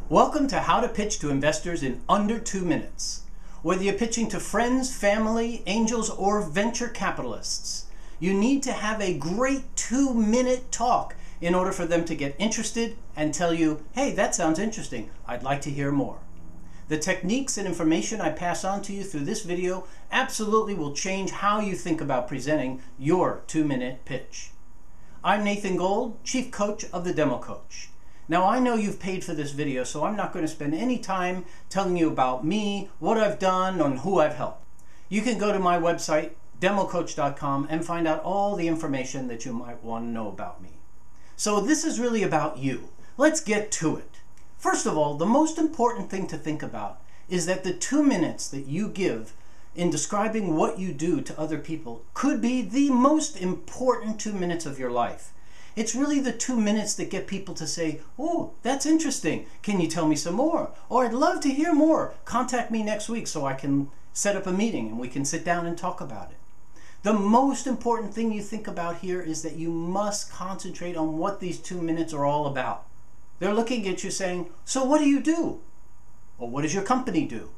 Welcome to How to Pitch to Investors in Under 2 Minutes. Whether you're pitching to friends, family, angels, or venture capitalists, you need to have a great 2-minute talk in order for them to get interested and tell you, hey, that sounds interesting. I'd like to hear more. The techniques and information I pass on to you through this video absolutely will change how you think about presenting your 2-minute pitch. I'm Nathan Gold, Chief Coach of the Demo Coach. Now I know you've paid for this video, so I'm not going to spend any time telling you about me, what I've done, and who I've helped. You can go to my website, democoach.com, and find out all the information that you might want to know about me. So this is really about you. Let's get to it. First of all, the most important thing to think about is that the 2 minutes that you give in describing what you do to other people could be the most important 2 minutes of your life. It's really the 2 minutes that get people to say, oh, that's interesting. Can you tell me some more? Or I'd love to hear more. Contact me next week so I can set up a meeting and we can sit down and talk about it. The most important thing you think about here is that you must concentrate on what these 2 minutes are all about. They're looking at you saying, so what do you do? Or what does your company do?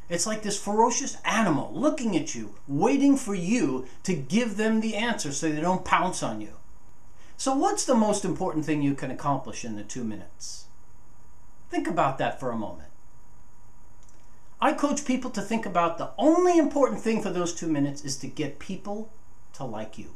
It's like this ferocious animal looking at you, waiting for you to give them the answer so they don't pounce on you. So what's the most important thing you can accomplish in the 2 minutes? Think about that for a moment. I coach people to think about the only important thing for those 2 minutes is to get people to like you.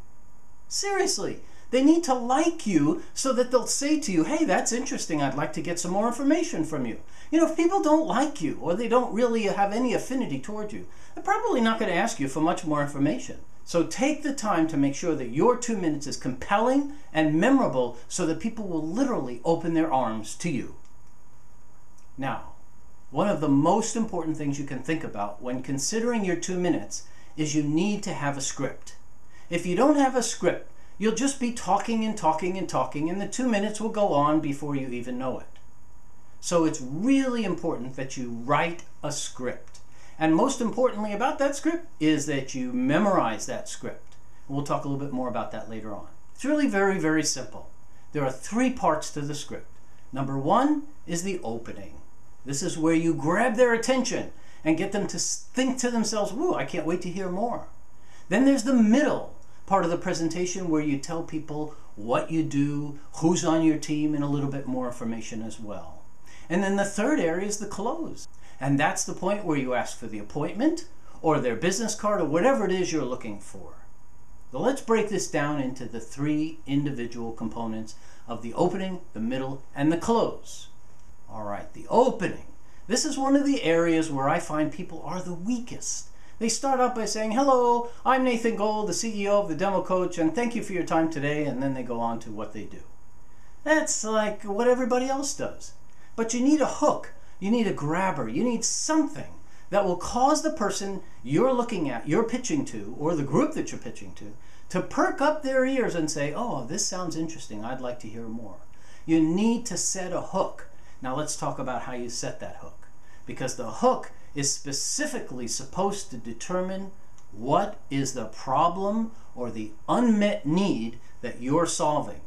Seriously, they need to like you so that they'll say to you, hey, that's interesting. I'd like to get some more information from you. You know, if people don't like you or they don't really have any affinity toward you, they're probably not going to ask you for much more information. So take the time to make sure that your 2 minutes is compelling and memorable so that people will literally open their arms to you. Now, one of the most important things you can think about when considering your 2 minutes is you need to have a script. If you don't have a script, you'll just be talking and talking and talking, and the 2 minutes will go on before you even know it. So it's really important that you write a script. And most importantly about that script is that you memorize that script. We'll talk a little bit more about that later on. It's really very, very simple. There are 3 parts to the script. Number 1 is the opening. This is where you grab their attention and get them to think to themselves, whoa, I can't wait to hear more. Then there's the middle part of the presentation where you tell people what you do, who's on your team, and a little bit more information as well. And then the third area is the close. And that's the point where you ask for the appointment or their business card or whatever it is you're looking for. So let's break this down into the 3 individual components of the opening, the middle, and the close. All right, the opening. This is one of the areas where I find people are the weakest. They start out by saying, hello, I'm Nathan Gold, the CEO of the Demo Coach, and thank you for your time today, and then they go on to what they do. That's like what everybody else does. But you need a hook. You need a grabber. You need something that will cause the person you're looking at, you're pitching to, or the group that you're pitching to perk up their ears and say, oh, this sounds interesting. I'd like to hear more. You need to set a hook. Now let's talk about how you set that hook. Because the hook is specifically supposed to determine what is the problem or the unmet need that you're solving.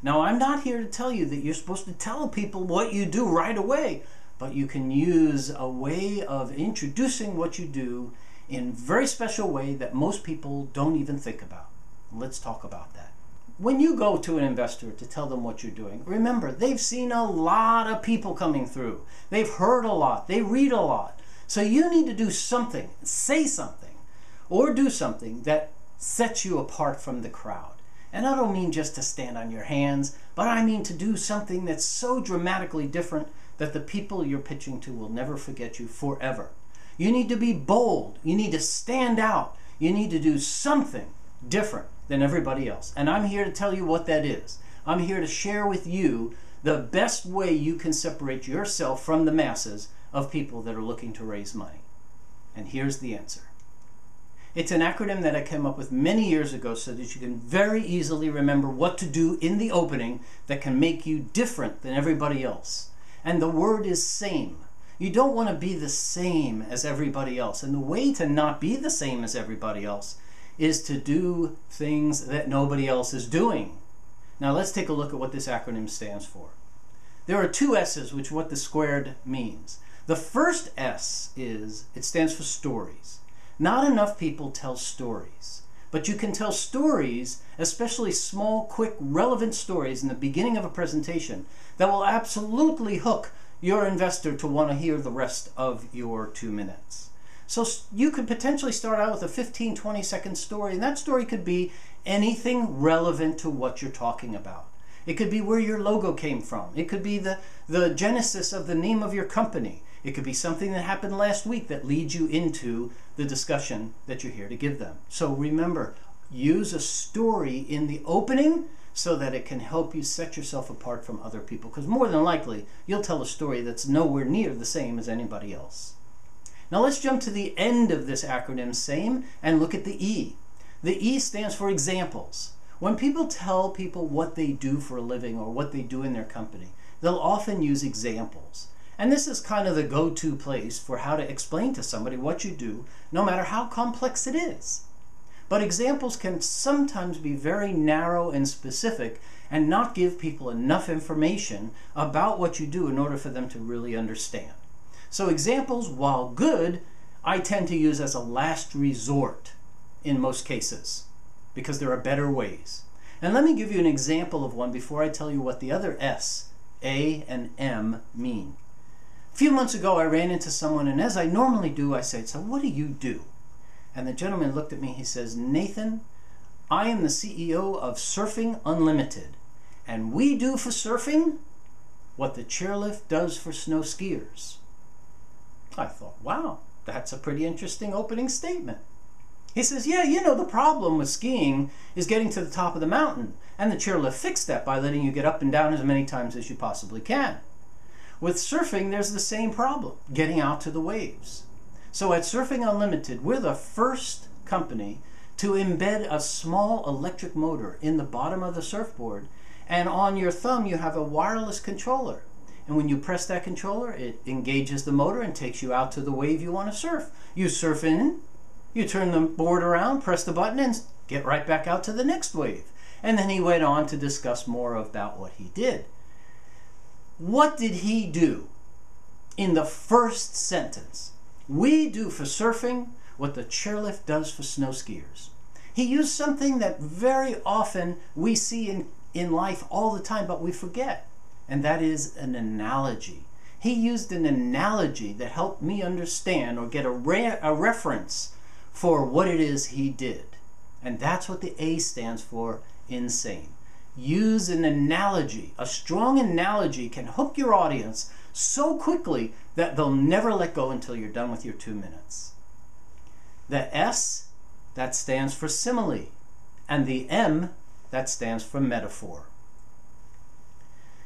Now, I'm not here to tell you that you're supposed to tell people what you do right away. But you can use a way of introducing what you do in a very special way that most people don't even think about. Let's talk about that. When you go to an investor to tell them what you're doing, remember, they've seen a lot of people coming through. They've heard a lot. They read a lot. So you need to do something, say something, or do something that sets you apart from the crowd. And I don't mean just to stand on your hands, but I mean to do something that's so dramatically different that the people you're pitching to will never forget you forever. You need to be bold. You need to stand out. You need to do something different than everybody else. And I'm here to tell you what that is. I'm here to share with you the best way you can separate yourself from the masses of people that are looking to raise money. And here's the answer. It's an acronym that I came up with many years ago so that you can very easily remember what to do in the opening that can make you different than everybody else. And the word is same. You don't want to be the same as everybody else. And the way to not be the same as everybody else is to do things that nobody else is doing. Now let's take a look at what this acronym stands for. There are two S's, which is what the squared means. The first S it stands for stories. Not enough people tell stories. But you can tell stories, especially small, quick, relevant stories in the beginning of a presentation that will absolutely hook your investor to want to hear the rest of your 2 minutes. So you could potentially start out with a 15, 20-second story, and that story could be anything relevant to what you're talking about. It could be where your logo came from. It could be the genesis of the name of your company. It could be something that happened last week that leads you into the discussion that you're here to give them. So remember, use a story in the opening so that it can help you set yourself apart from other people. Because more than likely, you'll tell a story that's nowhere near the same as anybody else. Now let's jump to the end of this acronym, SAME, and look at the E. The E stands for examples. When people tell people what they do for a living or what they do in their company, they'll often use examples. And this is kind of the go-to place for how to explain to somebody what you do, no matter how complex it is. But examples can sometimes be very narrow and specific and not give people enough information about what you do in order for them to really understand. So examples, while good, I tend to use as a last resort in most cases because there are better ways. And let me give you an example of one before I tell you what the other S, A, and M mean. A few months ago, I ran into someone, and as I normally do, I said, "So what do you do?" And the gentleman looked at me. He says, "Nathan, I am the CEO of Surfing Unlimited, and we do for surfing what the chairlift does for snow skiers." I thought, wow, that's a pretty interesting opening statement. He says, "Yeah, you know, the problem with skiing is getting to the top of the mountain, and the chairlift fixed that by letting you get up and down as many times as you possibly can. With surfing, there's the same problem, getting out to the waves. So at Surfing Unlimited, we're the first company to embed a small electric motor in the bottom of the surfboard, and on your thumb you have a wireless controller. And when you press that controller, it engages the motor and takes you out to the wave you want to surf. You surf in, you turn the board around, press the button, and get right back out to the next wave." And then he went on to discuss more about what he did. What did he do in the first sentence? We do for surfing what the chairlift does for snow skiers. He used something that very often we see in life all the time, but we forget, and that is an analogy. He used an analogy that helped me understand or get a reference for what it is he did. And that's what the A stands for in SAME. Use an analogy. A strong analogy can hook your audience so quickly that they'll never let go until you're done with your 2 minutes. The S, that stands for simile. And the M, that stands for metaphor.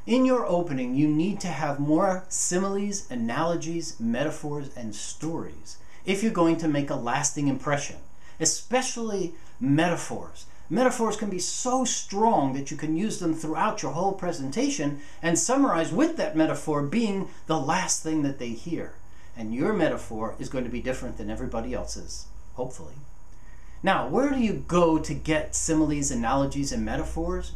In your opening, you need to have more similes, analogies, metaphors, and stories if you're going to make a lasting impression, especially metaphors. Metaphors can be so strong that you can use them throughout your whole presentation and summarize with that metaphor being the last thing that they hear. And your metaphor is going to be different than everybody else's, hopefully. Now, where do you go to get similes, analogies, and metaphors?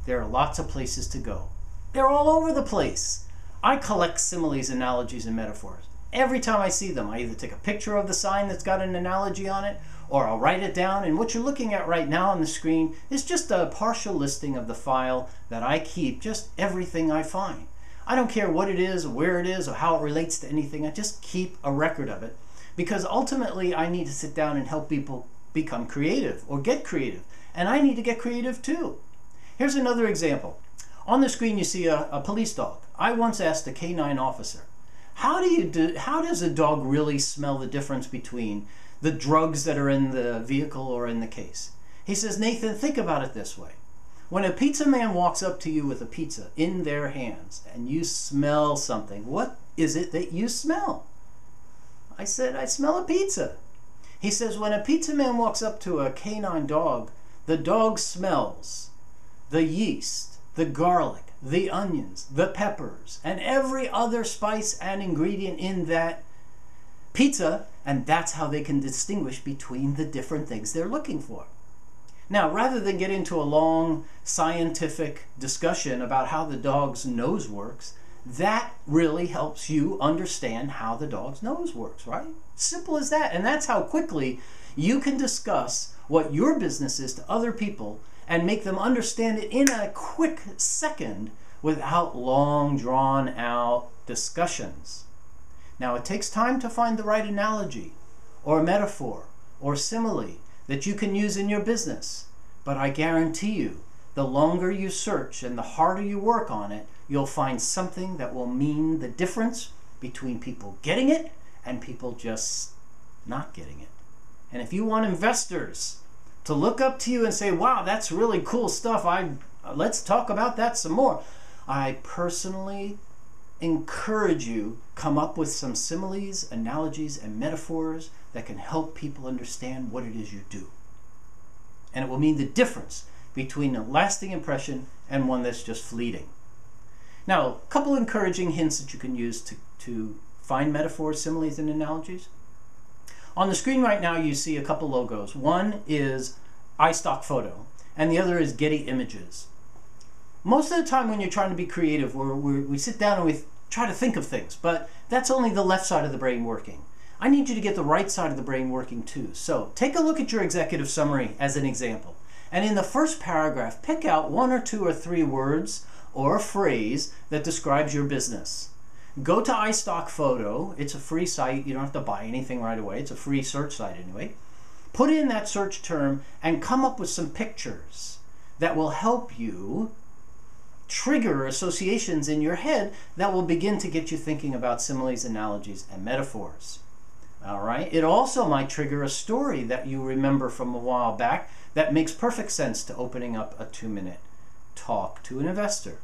There are lots of places to go. They're all over the place. I collect similes, analogies, and metaphors. Every time I see them, I either take a picture of the sign that's got an analogy on it, or I'll write it down. And what you're looking at right now on the screen is just a partial listing of the file that I keep, just everything I find. I don't care what it is, or where it is, or how it relates to anything. I just keep a record of it, because ultimately I need to sit down and help people become creative or get creative. And I need to get creative too. Here's another example. On the screen you see a police dog. I once asked a canine officer, how does a dog really smell the difference between the drugs that are in the vehicle or in the case? He says, "Nathan, think about it this way. When a pizza man walks up to you with a pizza in their hands and you smell something, what is it that you smell?" I said, "I smell a pizza." He says, "When a pizza man walks up to a canine dog, the dog smells the yeast, the garlic, the onions, the peppers, and every other spice and ingredient in that pizza, and that's how they can distinguish between the different things they're looking for." Now, rather than get into a long scientific discussion about how the dog's nose works, that really helps you understand how the dog's nose works, right? Simple as that. And that's how quickly you can discuss what your business is to other people and make them understand it in a quick second without long, drawn out discussions. Now, it takes time to find the right analogy or metaphor or simile that you can use in your business. But I guarantee you, the longer you search and the harder you work on it, you'll find something that will mean the difference between people getting it and people just not getting it. And if you want investors to look up to you and say, wow, that's really cool stuff, let's talk about that some more, I personally encourage you come up with some similes, analogies, and metaphors that can help people understand what it is you do. And it will mean the difference between a lasting impression and one that's just fleeting. Now, a couple encouraging hints that you can use to find metaphors, similes, and analogies. On the screen right now, you see a couple logos. One is iStockPhoto, and the other is Getty Images. Most of the time when you're trying to be creative, we sit down and we try to think of things, but that's only the left side of the brain working. I need you to get the right side of the brain working too. So take a look at your executive summary as an example. And in the first paragraph, pick out 1 or 2 or 3 words or a phrase that describes your business. Go to iStockPhoto. It's a free site. You don't have to buy anything right away. It's a free search site anyway. Put in that search term and come up with some pictures that will help you trigger associations in your head that will begin to get you thinking about similes, analogies, and metaphors. All right. It also might trigger a story that you remember from a while back that makes perfect sense to opening up a 2-minute talk to an investor.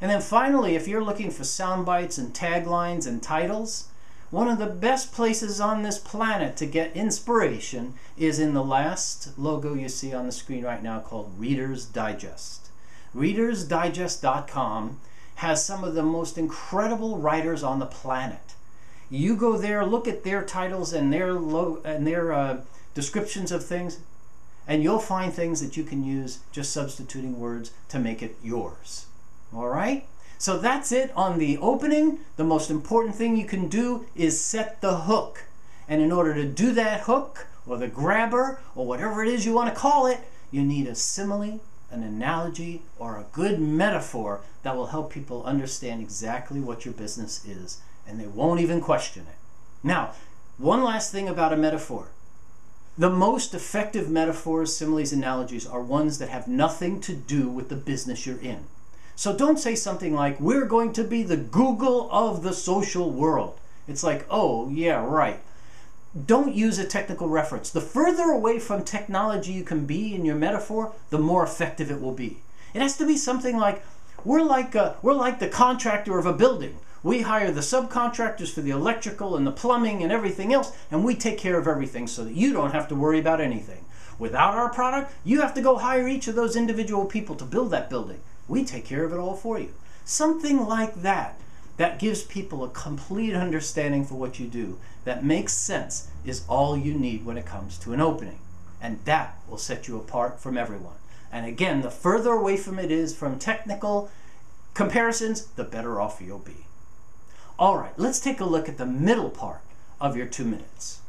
And then finally, if you're looking for sound bites and taglines and titles, one of the best places on this planet to get inspiration is in the last logo you see on the screen right now called Reader's Digest. ReadersDigest.com has some of the most incredible writers on the planet. You go there, look at their titles and their descriptions of things, and you'll find things that you can use just substituting words to make it yours. All right? So that's it on the opening. The most important thing you can do is set the hook. And in order to do that hook, or the grabber, or whatever it is you want to call it, you need a simile, an analogy, or a good metaphor that will help people understand exactly what your business is, and they won't even question it. Now, one last thing about a metaphor. The most effective metaphors, similes, analogies are ones that have nothing to do with the business you're in. So don't say something like, we're going to be the Google of the social world. It's like, oh, yeah, right. Don't use a technical reference. The further away from technology you can be in your metaphor, the more effective it will be. It has to be something like, we're like the contractor of a building. We hire the subcontractors for the electrical and the plumbing and everything else, and we take care of everything so that you don't have to worry about anything. Without our product, you have to go hire each of those individual people to build that building. We take care of it all for you. Something like that, that gives people a complete understanding for what you do, that makes sense, is all you need when it comes to an opening. And that will set you apart from everyone. And again, the further away from it is from technical comparisons, the better off you'll be. All right, let's take a look at the middle part of your 2 minutes.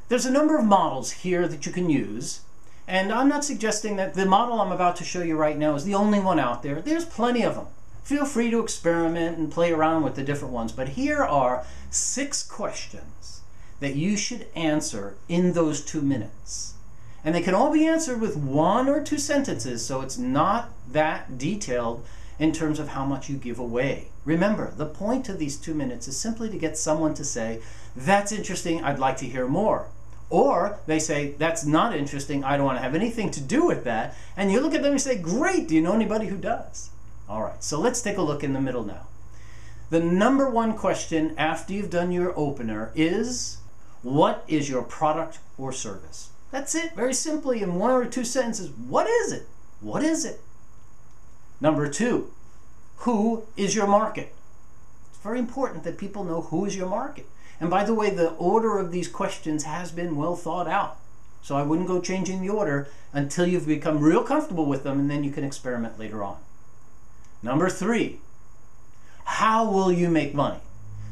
There's a number of models here that you can use, and I'm not suggesting that the model I'm about to show you right now is the only one out there. There's plenty of them. Feel free to experiment and play around with the different ones, but here are 6 questions that you should answer in those 2 minutes. And they can all be answered with 1 or 2 sentences, so it's not that detailed in terms of how much you give away. Remember, the point of these 2 minutes is simply to get someone to say, that's interesting, I'd like to hear more. Or they say, that's not interesting, I don't want to have anything to do with that. And you look at them and say, great, do you know anybody who does? All right, so let's take a look in the middle now. The number 1 question after you've done your opener is, what is your product or service? That's it, very simply in 1 or 2 sentences. What is it? What is it? Number 2, who is your market? It's very important that people know who is your market. And by the way, the order of these questions has been well thought out. So I wouldn't go changing the order until you've become real comfortable with them, and then you can experiment later on. Number 3, how will you make money?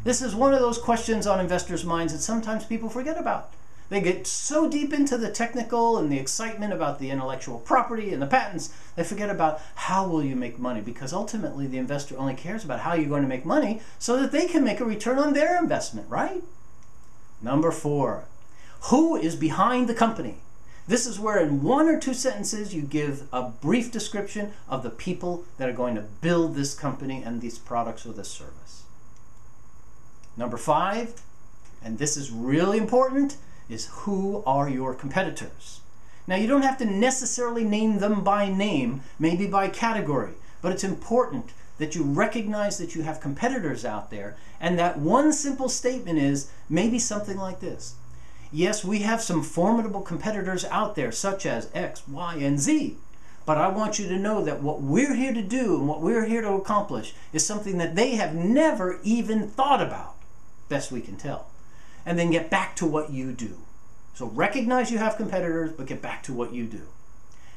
This is one of those questions on investors' minds that sometimes people forget about. They get so deep into the technical and the excitement about the intellectual property and the patents, they forget about how will you make money, because ultimately the investor only cares about how you're going to make money so that they can make a return on their investment, right? Number 4, who is behind the company? This is where in 1 or 2 sentences you give a brief description of the people that are going to build this company and these products or this service. Number 5, and this is really important, is who are your competitors? Now you don't have to necessarily name them by name, maybe by category, but it's important that you recognize that you have competitors out there, and that one simple statement is maybe something like this. Yes, we have some formidable competitors out there such as X, Y, and Z, but I want you to know that what we're here to do and what we're here to accomplish is something that they have never even thought about, best we can tell. And then get back to what you do. So recognize you have competitors, but get back to what you do.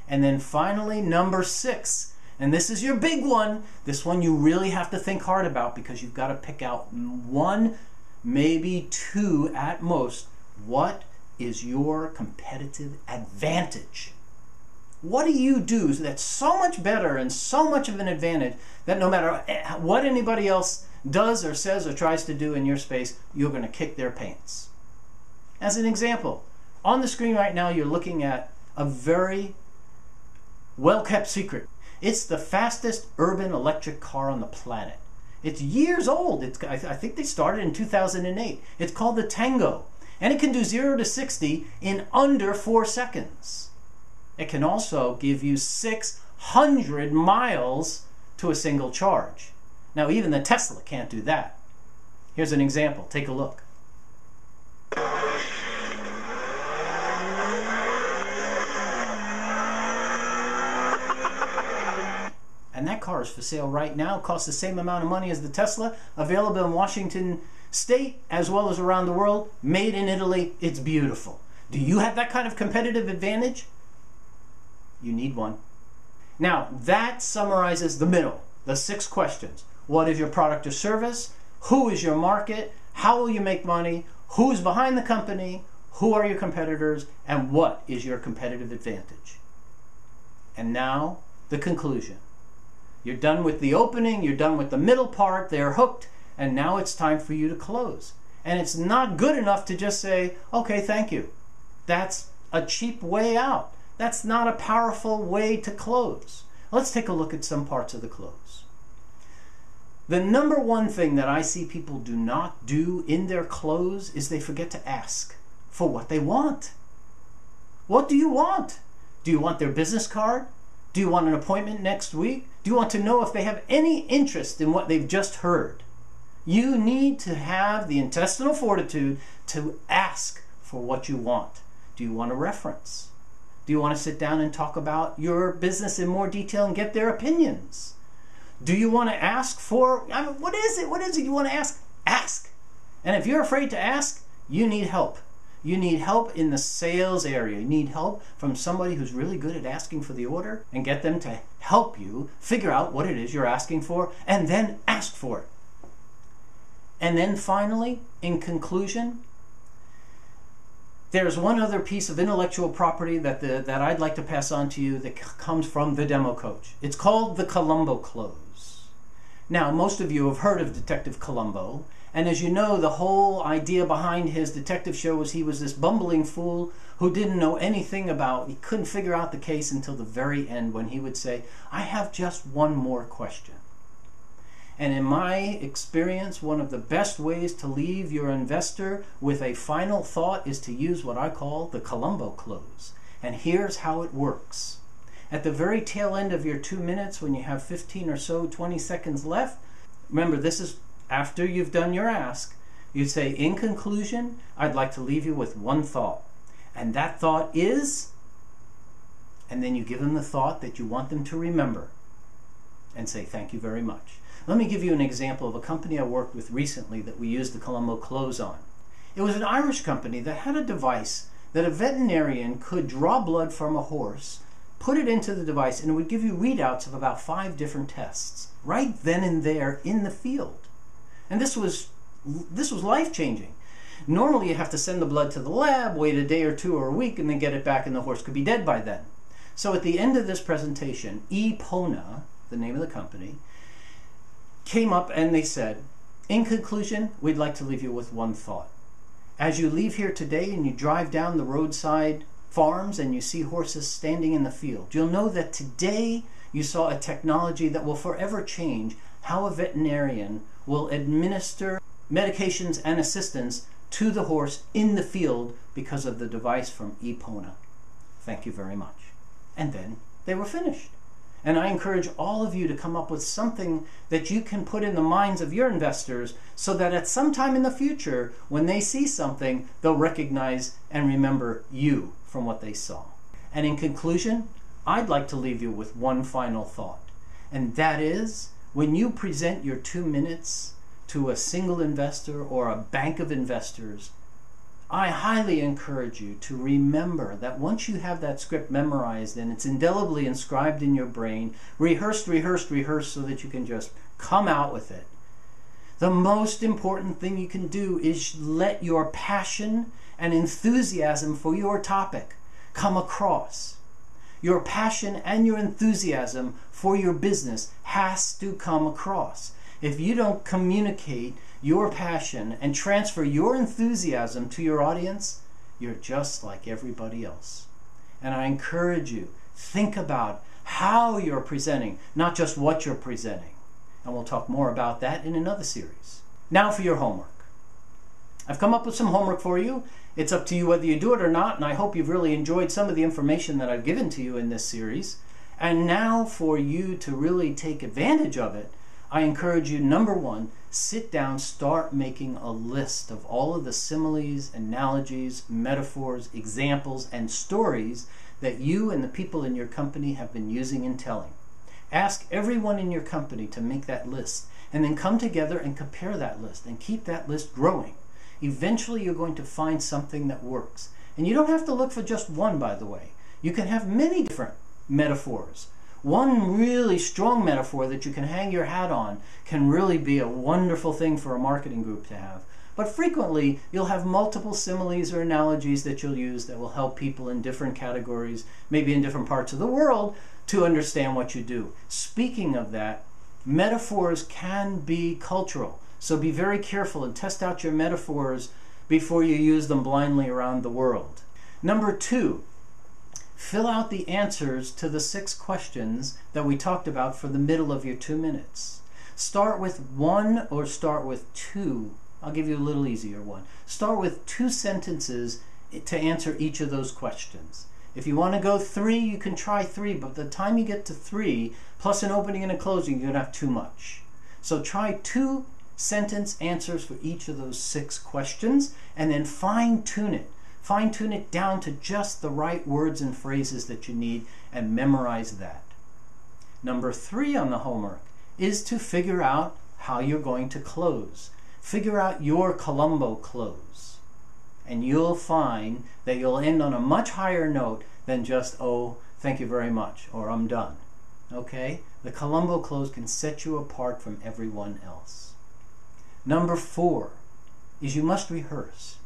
And then finally, number 6, and this is your big one. This one you really have to think hard about, because you've got to pick out 1, maybe 2 at most. What is your competitive advantage? What do you do that's so much better and so much of an advantage that no matter what anybody else does or says or tries to do in your space, you're going to kick their pants? As an example, on the screen right now you're looking at a very well-kept secret. It's the fastest urban electric car on the planet. It's years old. I think they started in 2008. It's called the Tango, and it can do 0 to 60 in under 4 seconds. It can also give you 600 miles to a single charge. Now even the Tesla can't do that. Here's an example. Take a look. And that car is for sale right now. It costs the same amount of money as the Tesla. Available in Washington State as well as around the world. Made in Italy. It's beautiful. Do you have that kind of competitive advantage? You need one. Now that summarizes the middle, the 6 questions. What is your product or service? Who is your market? How will you make money? Who's behind the company? Who are your competitors? And what is your competitive advantage? And now the conclusion. You're done with the opening, you're done with the middle part, they're hooked, and now it's time for you to close. And it's not good enough to just say, okay, thank you. That's a cheap way out. That's not a powerful way to close. Let's take a look at some parts of the close. The number 1 thing that I see people do not do in their close is they forget to ask for what they want. What do you want? Do you want their business card? Do you want an appointment next week? Do you want to know if they have any interest in what they've just heard? You need to have the intestinal fortitude to ask for what you want. Do you want a reference? Do you want to sit down and talk about your business in more detail and get their opinions? Do you want to ask for, what is it? What is it you want to ask? Ask. And if you're afraid to ask, you need help. You need help in the sales area. You need help from somebody who's really good at asking for the order, and get them to help you figure out what it is you're asking for, and then ask for it. And then finally, in conclusion, there's one other piece of intellectual property that I'd like to pass on to you that comes from the Demo Coach. It's called the Columbo Close. Now, most of you have heard of Detective Columbo, and as you know, the whole idea behind his detective show was he was this bumbling fool who didn't know anything about, he couldn't figure out the case until the very end when he would say, I have just one more question. And in my experience, one of the best ways to leave your investor with a final thought is to use what I call the Columbo Close. And here's how it works. At the very tail end of your 2 minutes, when you have 15 or so, 20 seconds left, remember this is after you've done your ask, you'd say, in conclusion, I'd like to leave you with one thought. And that thought is, and then you give them the thought that you want them to remember and say, thank you very much. Let me give you an example of a company I worked with recently that we used the Columbo Close on. It was an Irish company that had a device that a veterinarian could draw blood from a horse, put it into the device, and it would give you readouts of about 5 different tests right then and there in the field. And this was life-changing. Normally you have to send the blood to the lab, wait a day or 2 or a week, and then get it back, and the horse could be dead by then. So at the end of this presentation, Epona, the name of the company, came up and they said, in conclusion, we'd like to leave you with one thought. As you leave here today and you drive down the roadside farms and you see horses standing in the field, you'll know that today you saw a technology that will forever change how a veterinarian will administer medications and assistance to the horse in the field because of the device from Epona. Thank you very much. And then they were finished. And I encourage all of you to come up with something that you can put in the minds of your investors so that at some time in the future, when they see something, they'll recognize and remember you from what they saw. And in conclusion, I'd like to leave you with one final thought. And that is, when you present your 2 minutes to a single investor or a bank of investors, I highly encourage you to remember that once you have that script memorized and it's indelibly inscribed in your brain, rehearsed so that you can just come out with it. The most important thing you can do is let your passion and enthusiasm for your topic come across. Your passion and your enthusiasm for your business has to come across. If you don't communicate your passion and transfer your enthusiasm to your audience, you're just like everybody else. And I encourage you, think about how you're presenting, not just what you're presenting. And we'll talk more about that in another series. Now for your homework. I've come up with some homework for you. It's up to you whether you do it or not, and I hope you've really enjoyed some of the information that I've given to you in this series. And now for you to really take advantage of it, I encourage you, number one, sit down, start making a list of all of the similes, analogies, metaphors, examples, and stories that you and the people in your company have been using and telling. Ask everyone in your company to make that list, and then come together and compare that list and keep that list growing. Eventually you're going to find something that works. And you don't have to look for just one, by the way. You can have many different metaphors. One really strong metaphor that you can hang your hat on can really be a wonderful thing for a marketing group to have. But frequently, you'll have multiple similes or analogies that you'll use that will help people in different categories, maybe in different parts of the world, to understand what you do. Speaking of that, metaphors can be cultural. So be very careful and test out your metaphors before you use them blindly around the world. Number 2, fill out the answers to the 6 questions that we talked about for the middle of your 2 minutes. Start with 1 or start with 2. I'll give you a little easier one. Start with 2 sentences to answer each of those questions. If you want to go 3, you can try 3, but by the time you get to 3, plus an opening and a closing, you're going to have too much. So try 2 sentence answers for each of those 6 questions, and then fine-tune it. Fine-tune it down to just the right words and phrases that you need, and memorize that. Number 3 on the homework is to figure out how you're going to close. Figure out your Columbo close. And you'll find that you'll end on a much higher note than just, oh, thank you very much, or I'm done. Okay? The Columbo close can set you apart from everyone else. Number 4 is you must rehearse.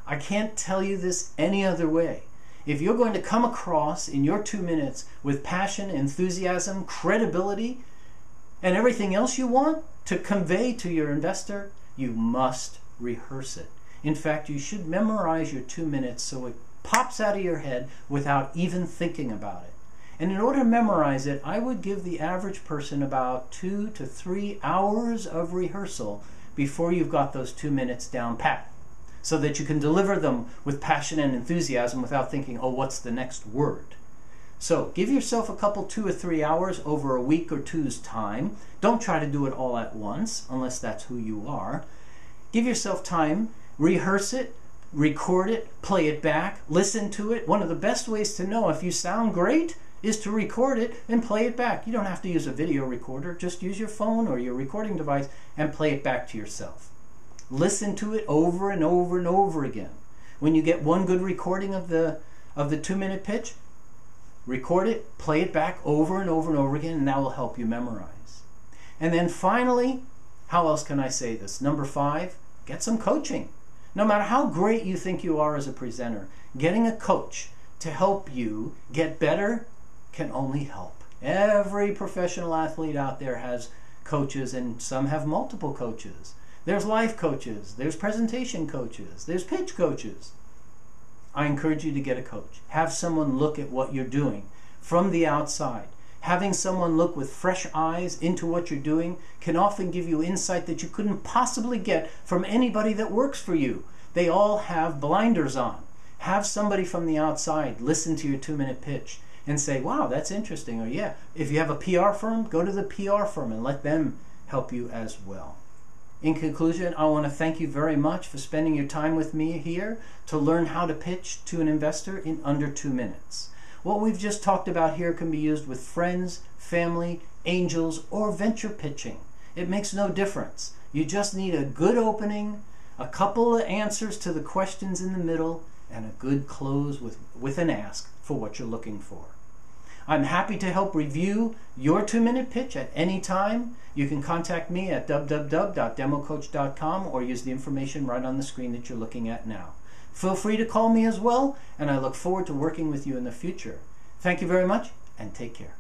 I can't tell you this any other way. If you're going to come across in your 2 minutes with passion, enthusiasm, credibility, and everything else you want to convey to your investor, you must rehearse it. In fact, you should memorize your 2 minutes so it pops out of your head without even thinking about it. And in order to memorize it, I would give the average person about 2 to 3 hours of rehearsal before you've got those 2 minutes down pat, so that you can deliver them with passion and enthusiasm without thinking, oh, what's the next word? So give yourself a couple 2 or 3 hours over a week or two's time. Don't try to do it all at once, unless that's who you are. Give yourself time, rehearse it, record it, play it back, listen to it. One of the best ways to know if you sound great is to record it and play it back. You don't have to use a video recorder. Just use your phone or your recording device and play it back to yourself. Listen to it over and over and over again. When you get one good recording of the 2-minute pitch, record it, play it back over and over and over again, and that will help you memorize. And then finally, how else can I say this? Number 5, get some coaching. No matter how great you think you are as a presenter, getting a coach to help you get better can only help. Every professional athlete out there has coaches, and some have multiple coaches. There's life coaches, there's presentation coaches, there's pitch coaches. I encourage you to get a coach. Have someone look at what you're doing from the outside. Having someone look with fresh eyes into what you're doing can often give you insight that you couldn't possibly get from anybody that works for you. They all have blinders on. Have somebody from the outside listen to your 2-minute pitch and say, wow, that's interesting. Or yeah, if you have a PR firm, go to the PR firm and let them help you as well. In conclusion, I want to thank you very much for spending your time with me here to learn how to pitch to an investor in under 2 minutes. What we've just talked about here can be used with friends, family, angels, or venture pitching. It makes no difference. You just need a good opening, a couple of answers to the questions in the middle, and a good close with an ask for what you're looking for. I'm happy to help review your 2-minute pitch at any time. You can contact me at www.democoach.com or use the information right on the screen that you're looking at now. Feel free to call me as well, and I look forward to working with you in the future. Thank you very much, and take care.